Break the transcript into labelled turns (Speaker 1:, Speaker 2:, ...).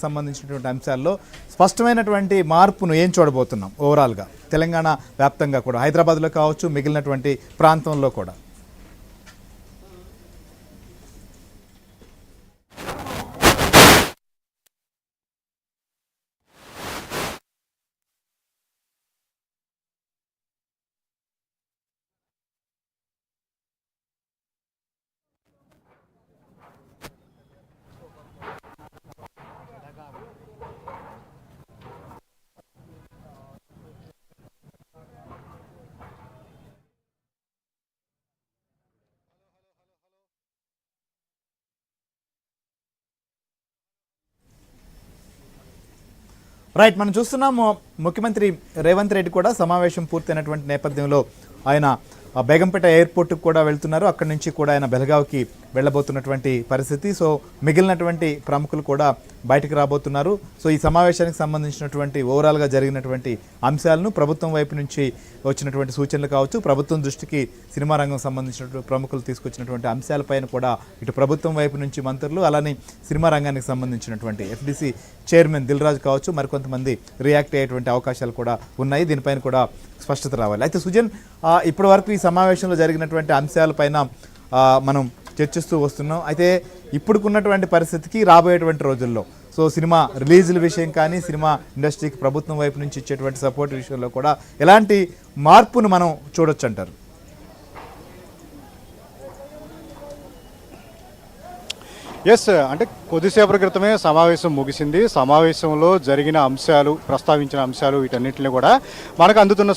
Speaker 1: సంబంధించినటువంటి అంశాల్లో స్పష్టమైనటువంటి మార్పును ఏం చూడబోతున్నాం ఓవరాల్గా తెలంగాణ వ్యాప్తంగా కూడా హైదరాబాద్లో కావచ్చు మిగిలినటువంటి ప్రాంతంలో కూడా రైట్ మనం చూస్తున్నాము ముఖ్యమంత్రి రేవంత్ రెడ్డి కూడా సమావేశం పూర్తయినటువంటి నేపథ్యంలో ఆయన బేగంపేట ఎయిర్పోర్ట్కి కూడా వెళ్తున్నారు. అక్కడి నుంచి కూడా ఆయన బెల్గావ్కి వెళ్ళబోతున్నటువంటి పరిస్థితి. సో మిగిలినటువంటి ప్రముఖులు కూడా బయటకు రాబోతున్నారు. సో ఈ సమావేశానికి సంబంధించినటువంటి ఓవరాల్గా జరిగినటువంటి అంశాలను ప్రభుత్వం వైపు నుంచి వచ్చినటువంటి సూచనలు కావచ్చు, ప్రభుత్వం దృష్టికి సినిమా రంగం సంబంధించినటువంటి ప్రముఖులు తీసుకొచ్చినటువంటి అంశాలపైన కూడా ఇటు ప్రభుత్వం వైపు నుంచి మంత్రులు, అలానే సినిమా రంగానికి సంబంధించినటువంటి ఎఫ్డిసి చైర్మన్ దిల్రాజు కావచ్చు, మరికొంతమంది రియాక్ట్ అయ్యేటువంటి అవకాశాలు కూడా ఉన్నాయి. దీనిపైన కూడా స్పష్టత రావాలి. అయితే సుజన్, ఇప్పటి వరకు ఈ సమావేశంలో జరిగినటువంటి అంశాలపైన మనం చర్చిస్తూ వస్తున్నాం. అయితే ఇప్పుడుకున్నటువంటి పరిస్థితికి రాబోయేటువంటి రోజుల్లో సో సినిమా రిలీజుల విషయం కానీ, సినిమా ఇండస్ట్రీకి ప్రభుత్వం వైపు నుంచి ఇచ్చేటువంటి సపోర్ట్ విషయంలో కూడా ఎలాంటి మార్పును మనం చూడొచ్చు అంటారు?
Speaker 2: ఎస్, అంటే కొద్దిసేపటి క్రితమే సమావేశం ముగిసింది. సమావేశంలో జరిగిన అంశాలు, ప్రస్తావించిన అంశాలు, వీటన్నిటిని కూడా మనకు అందుతున్న